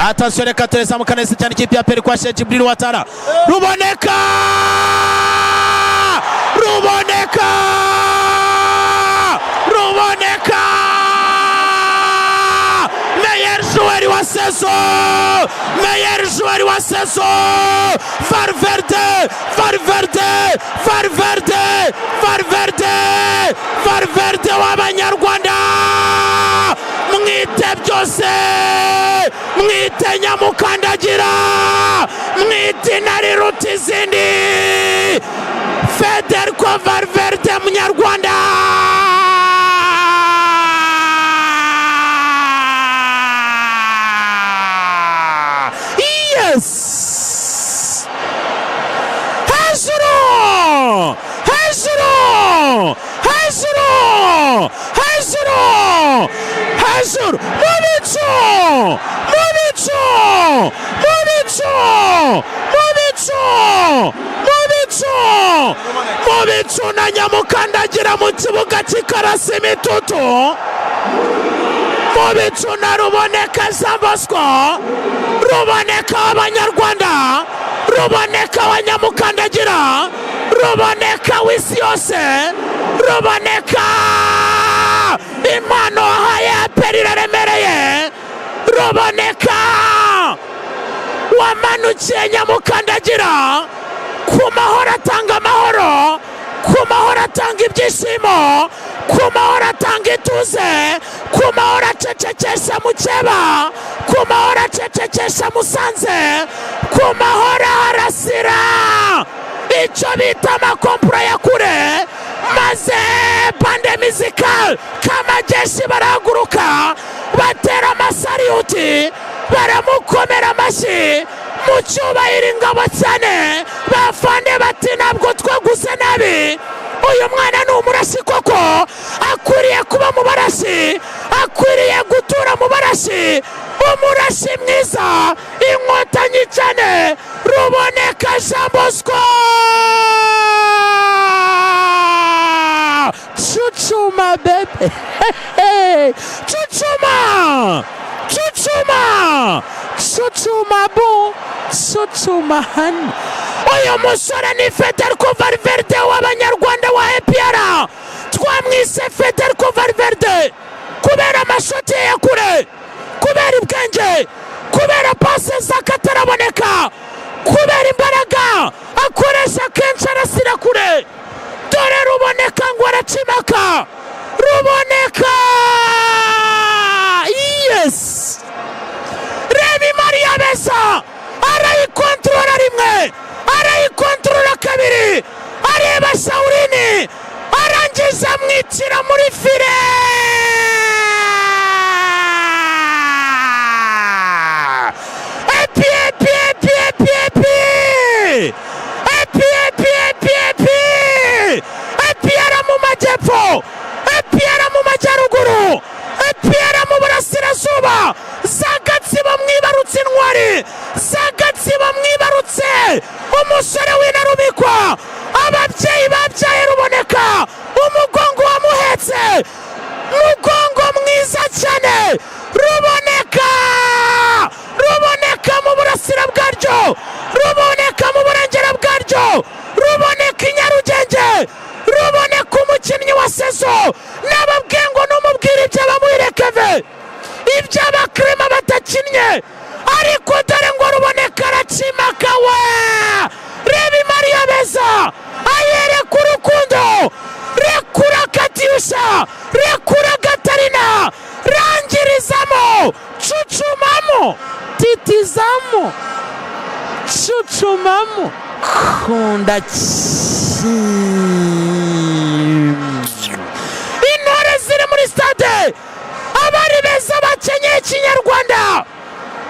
Attention reka Teresa mukanese cyane ikipe ya Peri kwa Jibril Watara. Ruboneka! Ruboneka! Ruboneka! Meilleur joueur wa saison! Meilleur joueur wa saison! Valverde! Valverde! Valverde! Valverde! Valverde w'Abanyarwanda! Mwite byose! Mwite nyamukandagira! Mwite nari rutizindi! Federico Valverde Munyarwanda! Yes! Hejuru! Hejuru! Hejuru! Hejuru! Hejuru! Mubicu! Mubicu! Mubicu! Mubicu! Mubicu! Mubicu na nyamukandagira mu kibuga cy'ikarasi imitutu. Mubicu na Ruboneka Jean Bosco. Ruboneka w'Abanyarwanda. Ruboneka wa nyamukandagira. Ruboneka w'isi yose. Ruboneka impano wahaye Peri iraremereye. Ruboneka wamanukiye nyamukandagira. Ku mahoro atanga amahoro, ku mahoro atanga ibyishimo, ku mahoro atanga ituze, ku mahoro acecekesha Mukeba, ku mahoro acecekesha Musanze, ku mahoro arasira icyo bita amakompura ya kure, maze bande musical kamajeshi barahaguruka batera amasariyuti baramukomera amashyi mu cyubahiro ingabo cyane. Bafande bati ntabwo twaguze nabi, uyu mwana ni umurashi koko, akwiriye kuba mu barashi, akwiriye gutura mu barashi, umurashi mwiza, inkotanyi cyane. Ruboneka Jean Bosco. Chuchuma bebe. Chuchuma. Chuchuma. Chuchuma bo. Chuchuma han. Uyu musore ni Federico Valverde w'Abanyarwanda wa APR. Twamwise Federico Valverde kubera amashoti ya kure, kubera ubwenge, kubera pase z'akataraboneka, kubera imbaraga akoresha kenshi arasira kure. Dore Ruboneka ngo aracimaka. Ruboneka! Yes! Remy Maria Besa arayikontorora rimwe, arayikontorora kabiri, areba Shaurini arangiza amwitira muri fire. Epiera mu majyepfo, Epiera mu majyaruguru, Epiera mu burasirazuba. Zagatsibo mwibarutse intwari, Zagatsibo mwibarutse umusore w'intarumikwa. Ababyeyi babyaye Ruboneka, umugongo wamuhetse, mugongo mwiza cyane. Ruboneka! Ruboneka mu burasira bwaryo, Ruboneka mu burengera bwaryo, Ruboneka i Nyarugenge. Ruboneka umukinnyi wa sezo. Nababwiye ngo numubwire ibyo bamuhirekeve, ibyo abakrema batakinnye, ariko dore ngo Ruboneka aracimaka we. Remy Maria Besa ayereka urukundo, rekura Katyusha, rekura Gatarina, rangirizamo, chuchumamo, titizamo, chuchumamo, kunda intore ziri muri stade, abari beza bakenyeye Kinyarwanda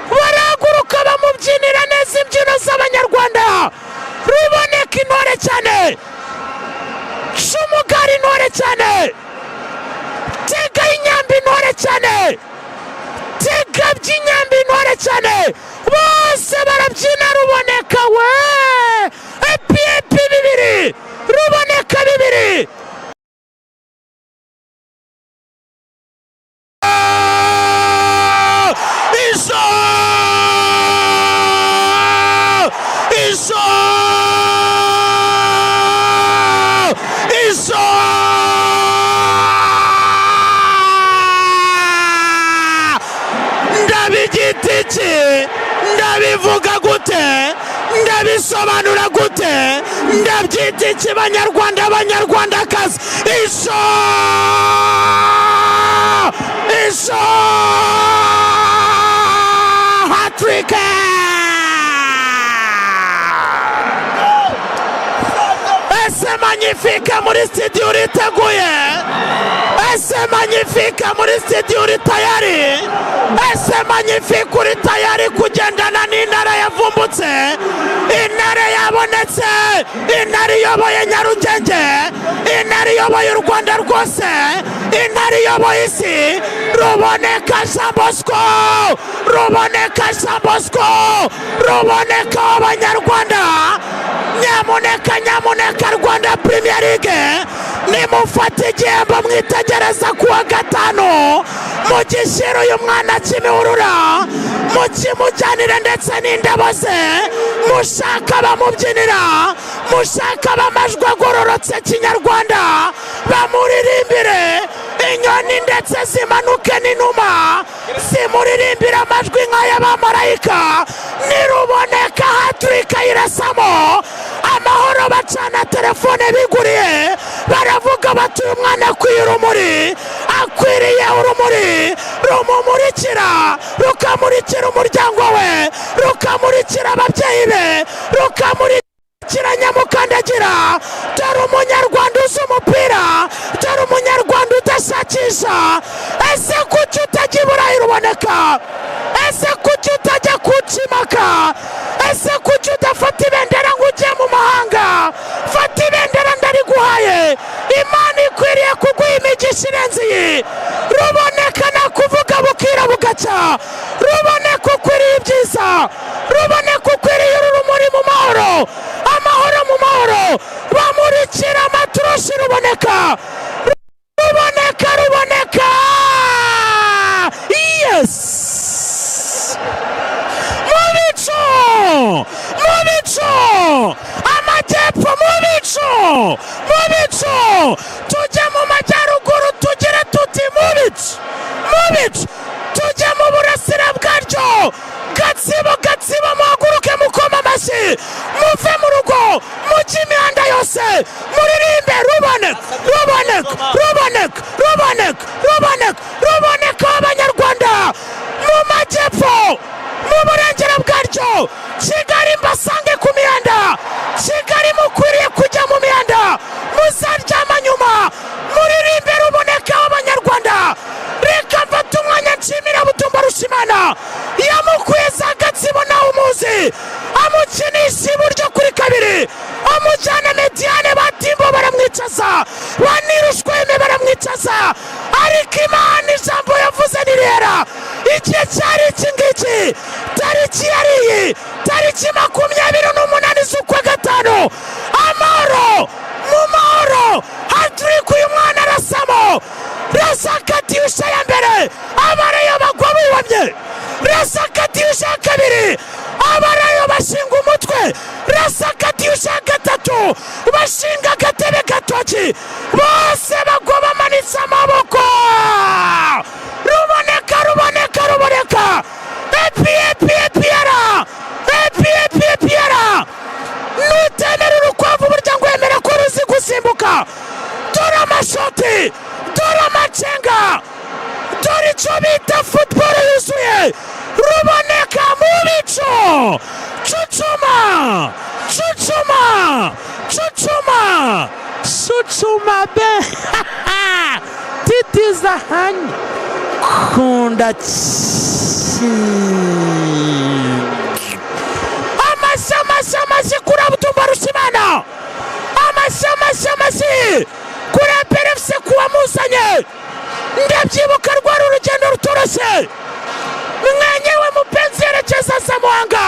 barahaguruka bamubyinira neza imbyino z'Abanyarwanda. Ruboneka intore cyane, Shumugari intore cyane, Tega inyambi intore cyane, Tega by'inyambi intore cyane, bose barabyina. Ruboneka we. Epi bibiri, Ruboneka bibiri. Iso ndabivuga gute, ndabisobanura gute, ndabyita iki banyarwanda abanyarwandakazi? Isho hat-trick! Ese magnifique muri studio uriteguye? Ese magnifique muri studio uri tayari? Ese magnifique uri tayari kugendana n'intare yavumbutse, intare yabonetse, intare iyoboye Nyarugenge, intare iyoboye u Rwanda rwose, intare iyoboye isi? Ruboneka Jean Bosco, Ruboneka Jean Bosco, Ruboneka w'Abanyarwanda. Nyamuneka nyamuneka Rwanda Premier League nimufate igihembo mwitegereza kuwa gatanu, mugishyira uyu mwana Kimihurura, mukimujyanire ndetse n'indabo ze, mushaka bamubyinira, mushaka b'amajwi agororotse kinyarwanda bamuririmbire, inyoni ndetse zimanuke n'inuma zimuririmbira amajwi nk'ay'abamarayika. Niruboneka hat-trick irasamo, amahoro bacana telefone biguriye, baravuga bati uyu mwana akwiye urumuri, akwiriye urumuri rumumurikira, rukamurikira umuryango we, rukamurikira ababyeyi be, rukamurikira Nyamukandagira. Dore umunyarwanda uzi umupira, dore umunyarwanda udashakisha. Ese kuki utajya i Burayi Ruboneka? Ese kuki utajya ku Kimaka? Ese kuki udafata ibendera ngo ujye mu mahanga? Fata ibendera ndariguhaye, Imana ikwiriye kuguha imigisha irenze iyi. Ruboneka nakuvuga bukira bugacya, Ruboneka ukwiriye ibyiza, Ruboneka ukwiriye urumuri mu mahoro, amahoro mu mahoro, bamurikira amaturushi Ruboneka, Ruboneka, Ruboneka. Yes! Mubico amajyepfo, mubico tujye mu majyaruguru tugire tuti mubico tujye mu burasira bwaryo, Gatsibo muhaguruke mukoma amashyi, muve mu rugo, mujye imihanda yose muririmbe Ruboneka w'Abanyarwanda. Mu majyepfo, mu burengero bwaryo, Kigali mbasange ku mihanda, Kigali mukwiriye kujya mu mihanda, muzaryama nyuma muririmbe Ruboneka w'Abanyarwanda. Reka mfate umwanya nshimira Butumba Rushimana, yamukuye za Gatsibo nawe umuzi, amukinisha iburyo kuri kabiri, amujyana Mediane Batimbo baramwicaza, Banirushweme baramwicaza, ariko Imana ijambo yavuze nirera. Igihe cyari iki ngiki, tariki yari iyi, tariki 28 z'ukwa gatanu. Amahoro mu mahoro, hat-trick uyu mwana arasamo. Rasakatiyusha ya mbere, Abarayo bagwa bubamye, Rasakatiyusha ya kabiri, Abarayo bashinga umutwe, Rasakatiyusha ya gatatu bashinga agatebe gatoki, bose bagwa bamanitse amaboko. Ruboneka epiera nutemera urukwavu burya ngo wemera ko ruzi gusimbuka. Dore amashoti, dore amacenga, dore icyo bita football yuzuye. Ruboneka mu bico, chuchuma be titiza hani kunda amashyi kuri Butumba Rushimana, amashyi kuri PRFC kuwamuzanye. Ndabyibuka rwari urugendo rutoroshye, mwenyewe mupenzi yerekeza Muhanga,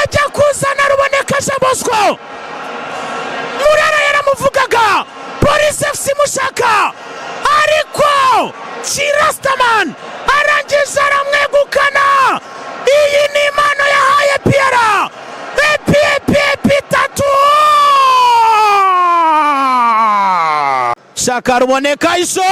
ajya kuzana Ruboneka Jean Bosco. Murara yaramuvugaga, Police FC mushaka, ariko Chirastaman arangije aramwegukana. Iyi ni impano yahaye Pierre tatu. Shaka Ruboneka isho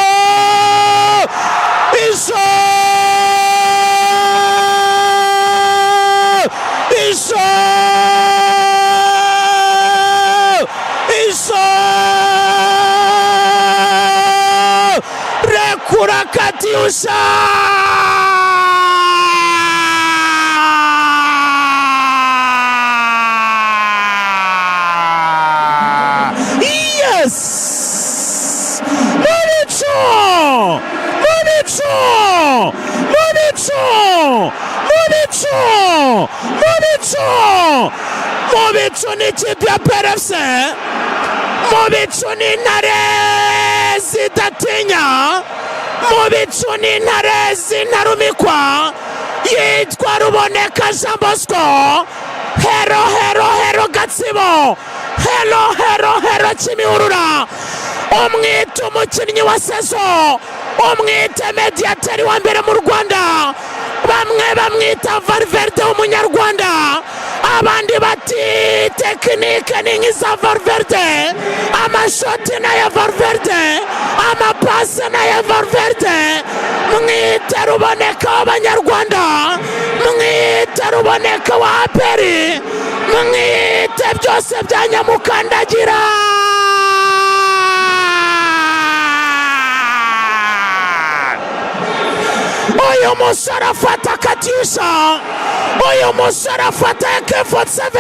Katyusha Mubicu ni ikipe ya PRFC. Mubicu ni intare zidatinya. Mubicu ni intare zintarumikwa. Yitwa Ruboneka Jean Bosco. Hero Gatsibo. Hero Kimihurura. Umwite umukinnyi wa sezo. Umwite mediateri wa mbere mu Rwanda. Bamwe bamwita Valverde w'umunyarwanda, abandi bati tekinike ni nk'iza Valverde, amashoti na ya Valverde, amapasi na ya Valverde. Mwite Ruboneka w'abanyarwanda, mwite Ruboneka wa APR, mwite byose bya Nyamukandagira. Uyu musore afata Katyusha, uyu musore afata AK47,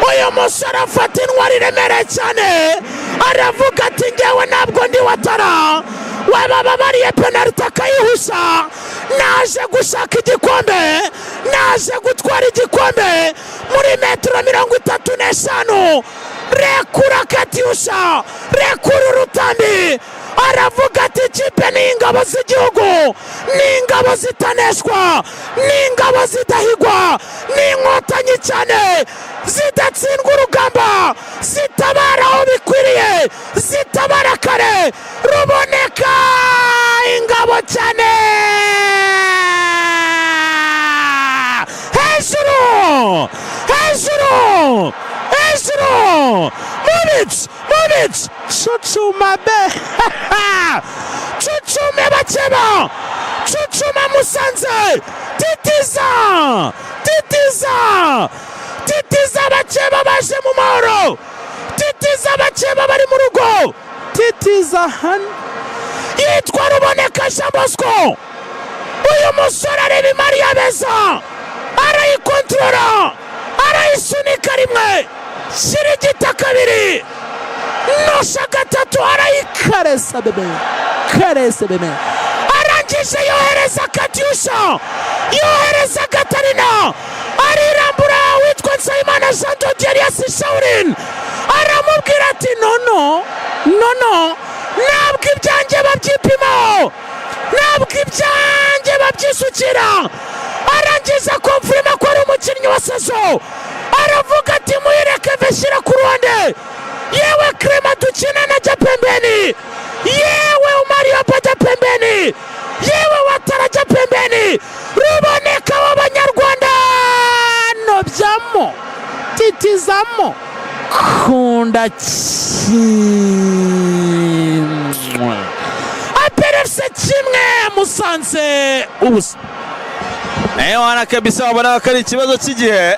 uyu musore afata intwari iremereye cyane. Aravuga ati njyewe ntabwo ndi Watara, wababariye penaliti akayihusha. Naje gushaka igikombe, naje gutwara igikombe muri metero 35. Rekura Katyusha, rekura urutambi. Aravuga ati ikipe ni ingabo z'igihugu, ni ingabo zitaneshwa, ni ingabo zidahigwa, ni inkotanyi cyane zidatsindwa urugamba, zitabara aho bikwiriye, zitabara kare. Ruboneka ingabo cyane. Hejuru Mubic Chuchuma be Chuchume Bakeba, Chuchuma Musanze. Titiza Bakeba baje mu mahoro, Titiza Bakeba bari mu rugo. Titiza yitwa Ruboneka Jean Bosco. Uyu musore areba imari ya beza, arayikontorora, arayisunika rimwe, shirigita kabiri, nosha gatatu, arayikaresa bebe. Arangije yohereza Katyusha, yohereza Gatarina, arirambura witwa Nsabimana Jean de Dieu Elias Shaolin. Aramubwira ati no, ntabwo ibyanjye babyipimo, ntabwo ibyanjye babyisukira. Arangiza konfirma ko ari umukinnyi wa sezo. Aravuga ati muyireke veshyira ku ruhande. Yewe Clement dukina na jya pembeni, yewe Mario jya pembeni, yewe Watara jya pembeni. Ruboneka w'abanyarwanda nobyamo, titizamo, kunda APRFC kimwe Musanze ubusa. Wana kabisa wabona ko ari ikibazo cy'igihe.